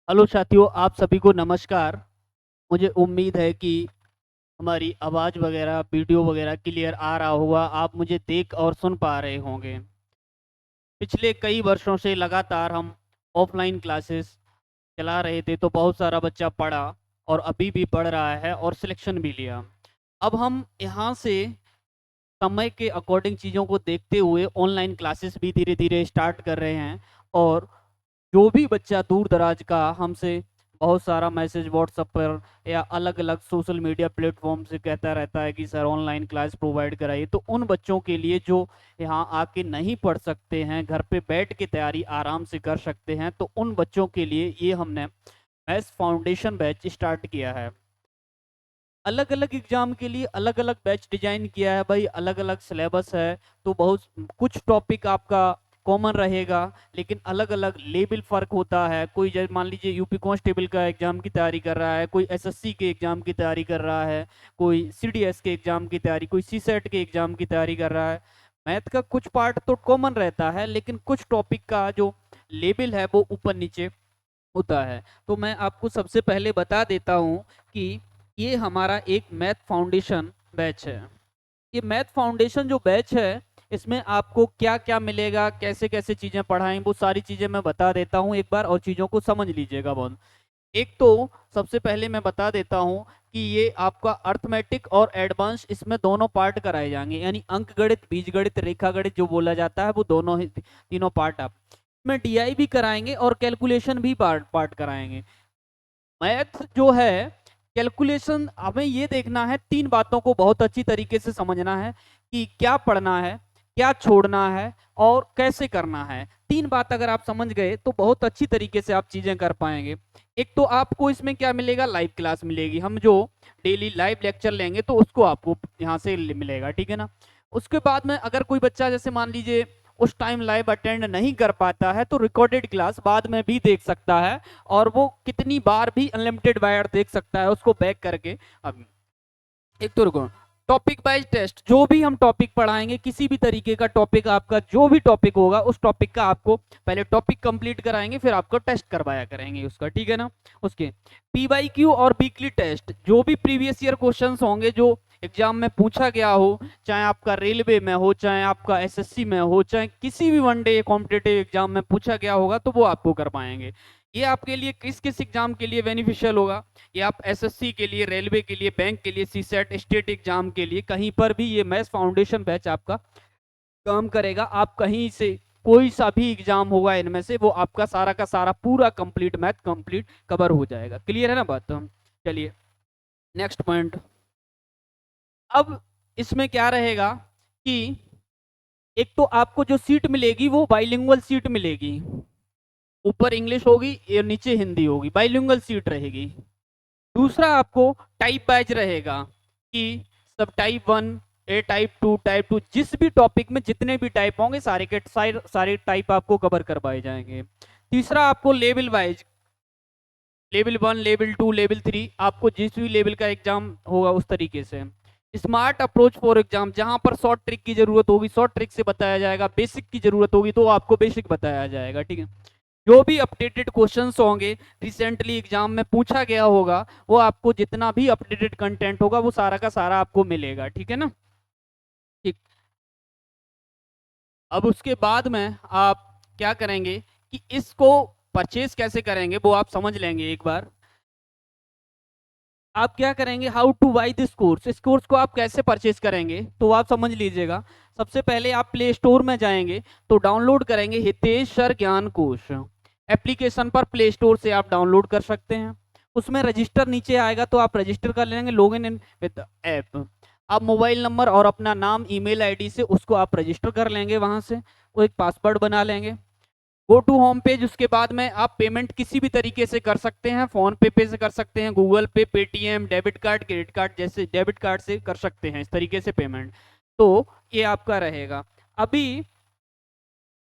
Hello साथियों, आप सभी को नमस्कार। मुझे उम्मीद है कि हमारी आवाज़ वगैरह वीडियो वगैरह क्लियर आ रहा होगा। आप मुझे देख और सुन पा रहे होंगे। पिछले कई वर्षों से लगातार हम ऑफलाइन क्लासेस चला रहे थे, तो बहुत सारा बच्चा पढ़ा और अभी भी पढ़ रहा है और सिलेक्शन भी लिया। अब हम यहाँ से समय के अकॉर्डिंग चीज़ों को देखते हुए ऑनलाइन क्लासेस भी धीरे धीरे स्टार्ट कर रहे हैं। और जो भी बच्चा दूर दराज का हमसे बहुत सारा मैसेज व्हाट्सएप पर या अलग अलग सोशल मीडिया प्लेटफॉर्म से कहता रहता है कि सर ऑनलाइन क्लास प्रोवाइड कराइए, तो उन बच्चों के लिए जो यहाँ आके नहीं पढ़ सकते हैं, घर पे बैठ के तैयारी आराम से कर सकते हैं, तो उन बच्चों के लिए ये हमने मैथ्स फाउंडेशन बैच स्टार्ट किया है। अलग अलग एग्जाम के लिए अलग अलग बैच डिजाइन किया है भाई, अलग अलग सिलेबस है। तो बहुत कुछ टॉपिक आपका कॉमन रहेगा, लेकिन अलग अलग लेवल फर्क होता है। कोई जैसे मान लीजिए यूपी कांस्टेबल का एग्जाम की तैयारी कर रहा है, कोई एसएससी के एग्जाम की तैयारी कर रहा है, कोई सीडीएस के एग्जाम की तैयारी, कोई सीसेट के एग्जाम की तैयारी कर रहा है। मैथ का कुछ पार्ट तो कॉमन रहता है, लेकिन कुछ टॉपिक का जो लेवल है वो ऊपर नीचे होता है। तो मैं आपको सबसे पहले बता देता हूँ कि ये हमारा एक मैथ फाउंडेशन बैच है। ये मैथ फाउंडेशन जो बैच है, इसमें आपको क्या क्या मिलेगा, कैसे कैसे चीज़ें पढ़ाएं, वो सारी चीज़ें मैं बता देता हूँ एक बार, और चीज़ों को समझ लीजिएगा बहुत। एक तो सबसे पहले मैं बता देता हूँ कि ये आपका अर्थमेटिक और एडवांस, इसमें दोनों पार्ट कराए जाएंगे, यानी अंक गणित, बीज गणित, रेखा गणित जो बोला जाता है, वो दोनों ही तीनों पार्ट आप इसमें डीआई भी कराएंगे और कैलकुलेशन भी पार्ट पार्ट कराएंगे। मैथ जो है, कैलकुलेशन, हमें ये देखना है, तीन बातों को बहुत अच्छी तरीके से समझना है कि क्या पढ़ना है, क्या छोड़ना है और कैसे करना है। तीन बात अगर आप समझ गए तो बहुत अच्छी तरीके से आप चीजें कर पाएंगे। एक तो आपको इसमें क्या मिलेगा, लाइव क्लास मिलेगी। हम जो डेली लाइव लेक्चर लेंगे तो उसको आपको यहाँ से मिलेगा, ठीक है ना। उसके बाद में अगर कोई बच्चा जैसे मान लीजिए उस टाइम लाइव अटेंड नहीं कर पाता है, तो रिकॉर्डेड क्लास बाद में भी देख सकता है, और वो कितनी बार भी अनलिमिटेड बार देख सकता है उसको बैक करके। अब एक तो रुको, टॉपिक वाइज टेस्ट, जो भी हम टॉपिक पढ़ाएंगे, किसी भी तरीके का टॉपिक, आपका जो भी टॉपिक होगा उस टॉपिक का आपको पहले टॉपिक कंप्लीट कराएंगे, फिर आपको टेस्ट करवाया करेंगे उसका, ठीक है ना। उसके पीवाईक्यू और वीकली टेस्ट, जो भी प्रीवियस ईयर क्वेश्चंस होंगे जो एग्जाम में पूछा गया हो, चाहे आपका रेलवे में हो, चाहे आपका एसएससी में हो, चाहे किसी भी वनडे कॉम्पिटेटिव एग्जाम में पूछा गया होगा, तो वो आपको कर पाएंगे। ये आपके लिए किस किस एग्जाम के लिए बेनिफिशियल होगा, ये आप एसएससी के लिए, रेलवे के लिए, बैंक के लिए, सीसेट, स्टेट एग्जाम के लिए, कहीं पर भी ये मैथ्स फाउंडेशन बैच आपका काम करेगा। आप कहीं से कोई सा भी एग्जाम होगा इनमें से, वो आपका सारा का सारा पूरा कंप्लीट मैथ कंप्लीट कवर हो जाएगा। क्लियर है ना बात। तो चलिए नेक्स्ट पॉइंट। अब इसमें क्या रहेगा कि एक तो आपको जो सीट मिलेगी वो बाइलिंगुअल सीट मिलेगी, ऊपर इंग्लिश होगी और नीचे हिंदी होगी, बाइलिंगुअल सीट रहेगी। दूसरा आपको टाइप वाइज रहेगा कि सब टाइप वन, ए टाइप टू, टाइप टू, जिस भी टॉपिक में जितने भी टाइप होंगे सारे के सारे टाइप आपको कवर करवाए जाएंगे। तीसरा आपको level wise, level one, level two, level three, आपको जिस भी लेवल का एग्जाम होगा उस तरीके से। स्मार्ट अप्रोच फॉर एग्जाम, जहां पर शॉर्ट ट्रिक की जरूरत होगी शॉर्ट ट्रिक से बताया जाएगा, बेसिक की जरूरत होगी तो आपको बेसिक बताया जाएगा, ठीक है। जो भी अपडेटेड क्वेश्चंस होंगे, रिसेंटली एग्जाम में पूछा गया होगा, वो आपको जितना भी अपडेटेड कंटेंट होगा वो सारा का सारा आपको मिलेगा, ठीक है ना। ठीक। अब उसके बाद में आप क्या करेंगे कि इसको परचेज कैसे करेंगे वो आप समझ लेंगे एक बार। आप क्या करेंगे, how two by this course, इस कोर्स को आप कैसे परचेज करेंगे तो आप समझ लीजिएगा। सबसे पहले आप प्ले स्टोर में जाएंगे तो डाउनलोड करेंगे हितेश सर ज्ञान कोश एप्लीकेशन पर, प्ले स्टोर से आप डाउनलोड कर सकते हैं। उसमें रजिस्टर नीचे आएगा तो आप रजिस्टर कर लेंगे, लॉगिन इन विद ऐप। आप मोबाइल नंबर और अपना नाम, ईमेल आईडी से उसको आप रजिस्टर कर लेंगे, वहां से वो एक पासवर्ड बना लेंगे। गो टू होम पेज, उसके बाद में आप पेमेंट किसी भी तरीके से कर सकते हैं, फोन पे से कर सकते हैं, गूगल पे, Paytm, debit card, credit card, जैसे डेबिट कार्ड से कर सकते हैं इस तरीके से पेमेंट। तो ये आपका रहेगा। अभी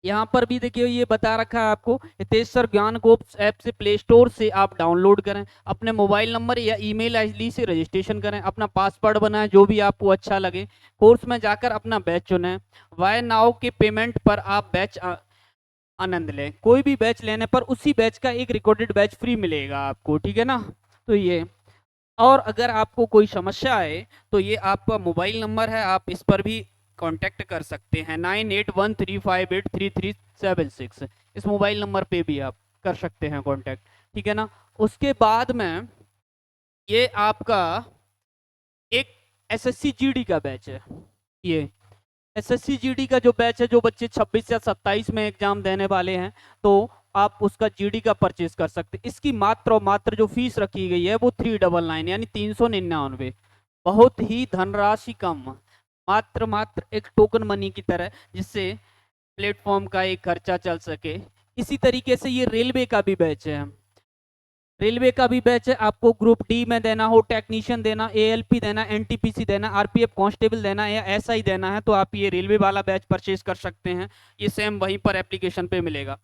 यहाँ पर भी देखिए ये बता रखा है आपको, हितेश सर ज्ञान कोश ऐप से, प्ले स्टोर से आप डाउनलोड करें, अपने मोबाइल नंबर या ईमेल आईडी से रजिस्ट्रेशन करें, अपना पासवर्ड बनाएं जो भी आपको अच्छा लगे, कोर्स में जाकर अपना बैच चुनें। वाई नाउ के पेमेंट पर आप बैच आनंद लें। कोई भी बैच लेने पर उसी बैच का एक रिकॉर्डेड बैच फ्री मिलेगा आपको, ठीक है ना। तो ये, और अगर आपको कोई समस्या आए तो ये आपका मोबाइल नंबर है, आप इस पर भी कांटेक्ट कर सकते हैं, 9813583376। इस मोबाइल नंबर पे भी आप कर सकते हैं कांटेक्ट, ठीक है ना। उसके बाद में ये आपका एक एसएससी जीडी का बैच है। ये एसएससी जीडी का जो बैच है, जो बच्चे 26 या 27 में एग्जाम देने वाले हैं, तो आप उसका जीडी का परचेज कर सकते हैं। इसकी मात्र और मात्र जो फीस रखी गई है वो 399 यानी 399, बहुत ही धनराशि कम, मात्र मात्र एक टोकन मनी की तरह, जिससे प्लेटफॉर्म का एक खर्चा चल सके। इसी तरीके से ये रेलवे का भी बैच है। रेलवे का भी बैच है, आपको ग्रुप डी में देना हो, टेक्नीशियन देना, एएलपी देना, एनटीपीसी देना, आरपीएफ कांस्टेबल देना या ऐसा ही देना है, तो आप ये रेलवे वाला बैच परचेज कर सकते हैं। ये सेम वहीं पर एप्लीकेशन पे मिलेगा।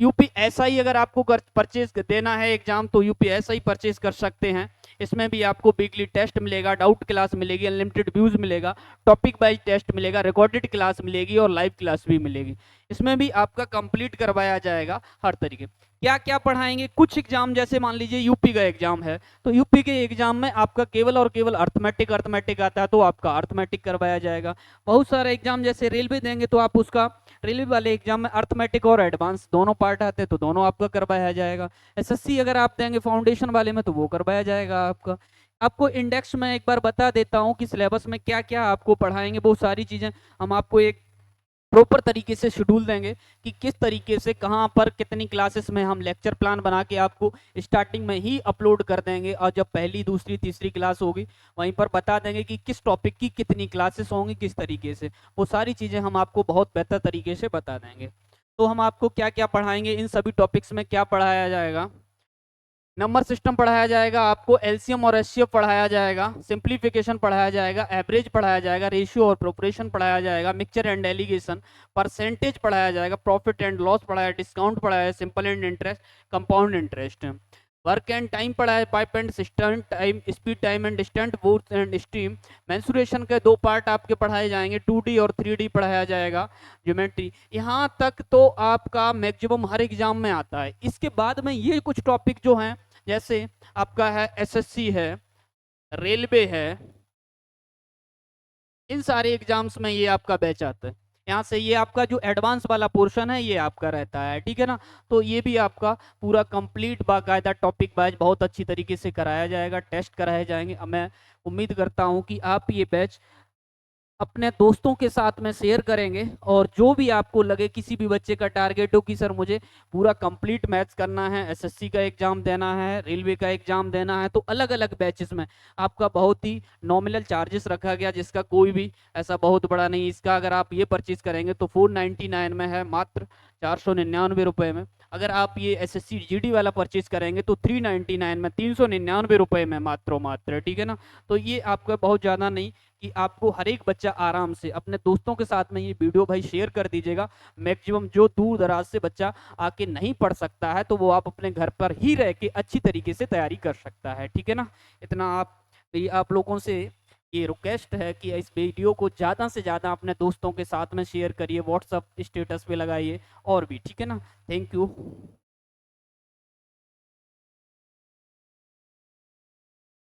यूपीएसआई अगर आपको परचेज देना है एग्जाम, तो यूपीएसआई परचेज कर सकते हैं। इसमें भी आपको वीकली टेस्ट मिलेगा, डाउट क्लास मिलेगी, अनलिमिटेड व्यूज मिलेगा, टॉपिक वाइज टेस्ट मिलेगा, रिकॉर्डेड क्लास मिलेगी और लाइव क्लास भी मिलेगी। इसमें भी आपका कंप्लीट करवाया जाएगा हर तरीके। क्या क्या पढ़ाएंगे, कुछ एग्जाम जैसे मान लीजिए यूपी का एग्जाम है, तो यूपी के एग्जाम में आपका केवल और केवल अर्थमेटिक आता है, तो आपका अर्थमेटिक करवाया जाएगा। बहुत सारे एग्जाम जैसे रेलवे देंगे, तो आप उसका रेलवे वाले एग्जाम में अर्थमेटिक और एडवांस दोनों पार्ट आते हैं, तो दोनों आपका करवाया जाएगा। एसएससी अगर आप देंगे फाउंडेशन वाले में, तो वो करवाया जाएगा आपका। आपको इंडेक्स में एक बार बता देता हूँ कि सिलेबस में क्या क्या आपको पढ़ाएंगे। वो सारी चीजें हम आपको एक प्रॉपर तरीके से शेड्यूल देंगे कि किस तरीके से कहाँ पर कितनी क्लासेस में हम लेक्चर प्लान बना के आपको स्टार्टिंग में ही अपलोड कर देंगे, और जब पहली दूसरी तीसरी क्लास होगी वहीं पर बता देंगे कि किस टॉपिक की कितनी क्लासेस होंगी, किस तरीके से। वो सारी चीज़ें हम आपको बहुत बेहतर तरीके से बता देंगे। तो हम आपको क्या क्या पढ़ाएंगे, इन सभी टॉपिक्स में क्या पढ़ाया जाएगा। नंबर सिस्टम पढ़ाया जाएगा, आपको एलसीएम और एचसीएफ पढ़ाया जाएगा, सिंप्लीफिकेशन पढ़ाया जाएगा, एवरेज पढ़ाया जाएगा, रेशियो और प्रोपोर्शन पढ़ाया जाएगा, मिक्सचर एंड एलिगेशन, परसेंटेज पढ़ाया जाएगा, प्रॉफिट एंड लॉस पढ़ाया, डिस्काउंट पढ़ाया, simple and interest, compound interest, work and time पढ़ाया, pipe and cistern time, speed time and distance, boat and stream, mensuration के 2 पार्ट आपके पढ़ाए जाएंगे, 2D और 3D पढ़ाया जाएगा, ज्योमेट्री। यहाँ तक तो आपका मैक्सिमम हर एग्जाम में आता है। इसके बाद में ये कुछ टॉपिक जो हैं, जैसे आपका है एसएससी है, रेलवे है, इन सारे एग्जाम्स में ये आपका बैच आता है। यहाँ से ये आपका जो एडवांस वाला पोर्शन है ये आपका रहता है, ठीक है ना। तो ये भी आपका पूरा कंप्लीट बाकायदा टॉपिक वाइज बहुत अच्छी तरीके से कराया जाएगा, टेस्ट कराए जाएंगे। अब मैं उम्मीद करता हूँ कि आप ये बैच अपने दोस्तों के साथ में शेयर करेंगे, और जो भी आपको लगे, किसी भी बच्चे का टारगेट हो कि सर मुझे पूरा कंप्लीट मैथ्स करना है, एसएससी का एग्जाम देना है, रेलवे का एग्जाम देना है, तो अलग अलग बैचेस में आपका बहुत ही नॉमिनल चार्जेस रखा गया, जिसका कोई भी ऐसा बहुत बड़ा नहीं। इसका अगर आप ये परचेज करेंगे तो 499 में है, मात्र 499 रुपये में। अगर आप ये एसएससी जीडी वाला परचेज करेंगे तो 399 में, 399 रुपये में मात्र, ठीक है ना। तो ये आपका बहुत ज़्यादा नहीं, कि आपको हर एक बच्चा आराम से अपने दोस्तों के साथ में ये वीडियो भाई शेयर कर दीजिएगा। मैक्सिमम जो दूर दराज से बच्चा आके नहीं पढ़ सकता है, तो वो आप अपने घर पर ही रह के अच्छी तरीके से तैयारी कर सकता है, ठीक है ना। इतना आप लोगों से ये रिक्वेस्ट है कि इस वीडियो को ज़्यादा से ज़्यादा अपने दोस्तों के साथ में शेयर करिए, व्हाट्सअप स्टेटस पे लगाइए और भी, ठीक है ना। Thank you.